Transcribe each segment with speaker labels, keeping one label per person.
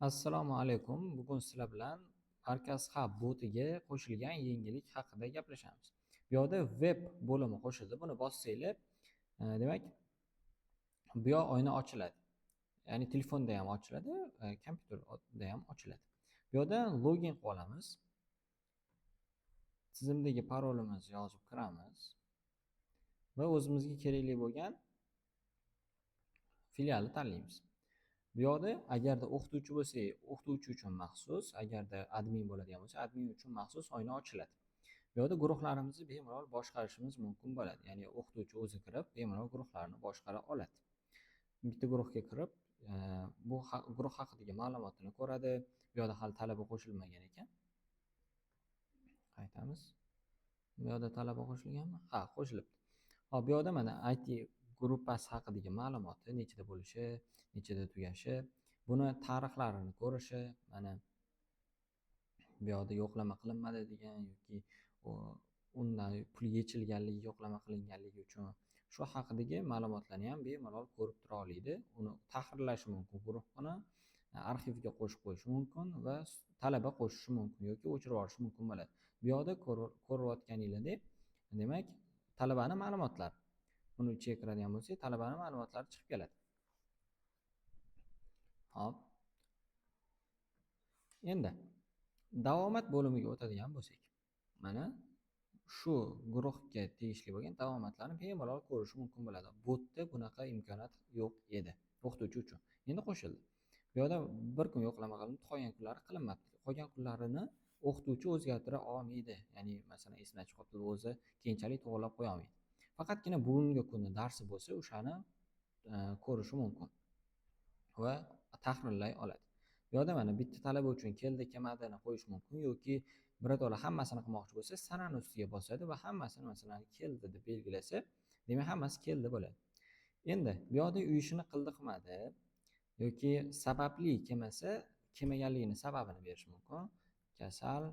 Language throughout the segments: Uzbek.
Speaker 1: Assalomu alaykum. Bugun sizlar bilan Markaz Hub botiga qo'shilgan yangilik haqida gaplashamiz. Bu yoqda web bo'limi qo'shildi. Buni bossanglar, demak, bu yoq oyna ochiladi. Ya'ni telefonda ham ochiladi, kompyuterda ham ochiladi. Bu yoqda login qilib olamiz. Tizimdagi parolimizni yozib kiramiz va o'zimizga kerakli bo'lgan filialni tanlaymiz. Bu yoqda agarda o'qituvchi bo'lsak, o'qituvchi uchun maxsus, agarda admin bo'ladigan bo'lsa, admin uchun maxsus oyna ochiladi. Bu yoqda guruhlarimizni bemalol boshqarishimiz mumkin bo'ladi. Ya'ni o'qituvchi o'zi kirib, bemalol guruhlarni boshqara oladi. Bitta guruhga kirib, bu guruh haqidagi ma'lumotni ko'radi. Bu yoqda hali talaba qo'shilmagan ekan. Qaytamiz. Bu yoqda talaba qo'shilganmi? Ha, qo'shilibdi. Hop, bu yoqda mana IT gruppasi haqidagi ma'lumoti, nechida bo'lishi, nechida tugashi, buni tarixlarini ko'rishi, mana bu yoqda yo'qlama qilinmadi degan yoki undan pul yechilganligi, yo'qlama qilinganligi uchun shu haqidagi ma'lumotlarni ham bemalol ko'rib tura oladi. Uni tahrirlashi mumkin, guruhni arxivga qo'shib qo'yishi mumkin va talaba qo'shishi mumkin yoki o'chirib yuborishi mumkin bo'ladi. Bu yoqda ko'rayotganinglardek, demak, talabani ma'lumotlari. Buni ichiga kiradigan bo'lsak, talabani ma'lumotlari chiqib keladi. Hop. Endi davomat bo'limiga o'tadigan bo'lsak, mana shu guruhga tegishli bo'lgan davomatlarni bemalol ko'rish mumkin bo'ladi. Botda bunaqa imkoniyat yo'q edi o'qituvchi uchun. Endi qo'shildi. Bu yerda bir kun yo'qlama qilindi, qolgan kunlari qilinmabdi. Qolgan kunlarini o'qituvchi o'zgartira olmaydi. Ya'ni masalan esdan chiqib qoldi, o'zi keyinchalik to'g'rilab qo'ya olmaydi. Faqatgina bugungi kuni darsi bo'lsa, o'shani ko'rishi mumkin va tahrirlay oladi. Bu yerda mana bitta talaba uchun keldi, kelmadini qo'yish mumkin yoki birato'la hammasini qilmoqchi bo'lsa, sanani ustiga bosadi va hammasini masalan keldi deb belgilasa, demak hammasi keldi bo'ladi. Endi bu yerda uy ishini qildi, qilmadi yoki sababli kelmasa, kelmaganligini sababini berish mumkin. Kasal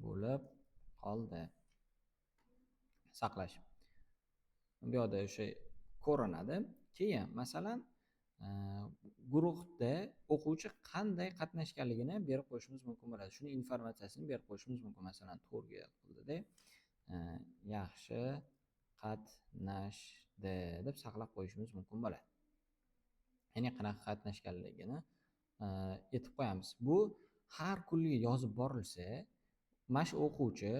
Speaker 1: bo'lib qoldi. Saqlash. Bu yerda o'sha ko'rinadi. Keyin masalan guruhda o'quvchi qanday qatnashganligini berib qo'yishimiz mumkin bo'ladi. Shuni informatsiyasini berib qo'yishimiz mumkin. Masalan, to'rga qildida yaxshi qatnashdi deb saqlab qo'yishimiz mumkin bo'ladi. Ya'ni qanaqa qatnashganligini aytib qo'yamiz. Bu har kunlik yozib borilsa, mana shu o'quvchi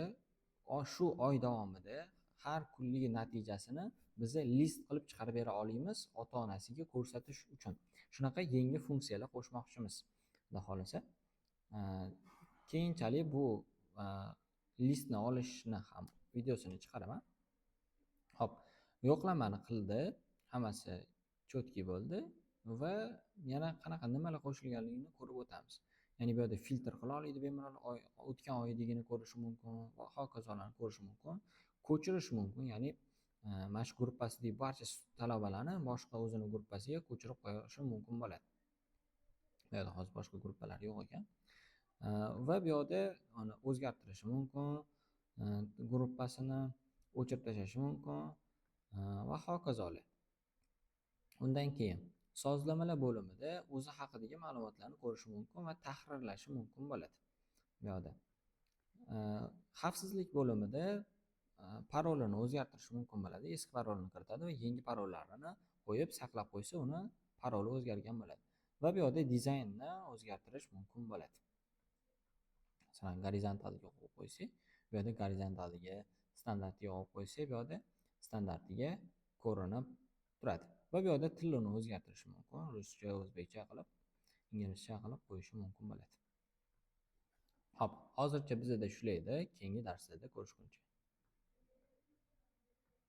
Speaker 1: shu oy davomida har kunlik natijasini biz list qilib chiqarib bera olamiz ota-onasiga ko'rsatish uchun. Shunaqa yangi funksiyalar qo'shmoqchimiz. Xudo xolasa, keyinchalik bu listni olishni ham videosini chiqaraman. Hop, yo'qlamani qildi, hammasi chotki bo'ldi va yana qanaqa nimalar qo'shilganligini ko'rib o'tamiz. Ya'ni bu yerda filtr qila oladi bemalol, o'tgan oyligini ko'rish mumkin va hokazolarni ko'rish mumkin, ko'chirish mumkin. Ya'ni mana shu gruppasidagi barcha talabalarni boshqa o'zini gruppasiga ko'chirib qo'yishi mumkin bo'ladi. Bu yerda hozir boshqa gruppalar yo'q ekan. Va bu yerda uni o'zgartirishi mumkin, gruppasini o'chirib tashlashi mumkin va hokazolar. Undan keyin sozlamalar bo'limida o'zi haqidagi ma'lumotlarni ko'rish mumkin va tahrirlashi mumkin bo'ladi. Bu yerda xavfsizlik bo'limida parolini o'zgartirish mumkin bo'ladi. Eski parolini kiritadi va yangi parollarini qo'yib saqlab qo'ysa, uni paroli o'zgargan bo'ladi. Va bu yerda dizaynni o'zgartirish mumkin bo'ladi. Masalan, gorizontalga qo'yib qo'ysak, bu yerda gorizontalga, standartiga qo'yib qo'ysak, bu yerda standartiga ko'rinib turadi. Va bu yerda tilini o'zgartirish mumkin. Ruscha, o'zbekcha qilib, inglizcha qilib qo'yishi mumkin bo'ladi. Hop, hozircha bizda shular edi. Keyingi darslarda ko'rishguncha.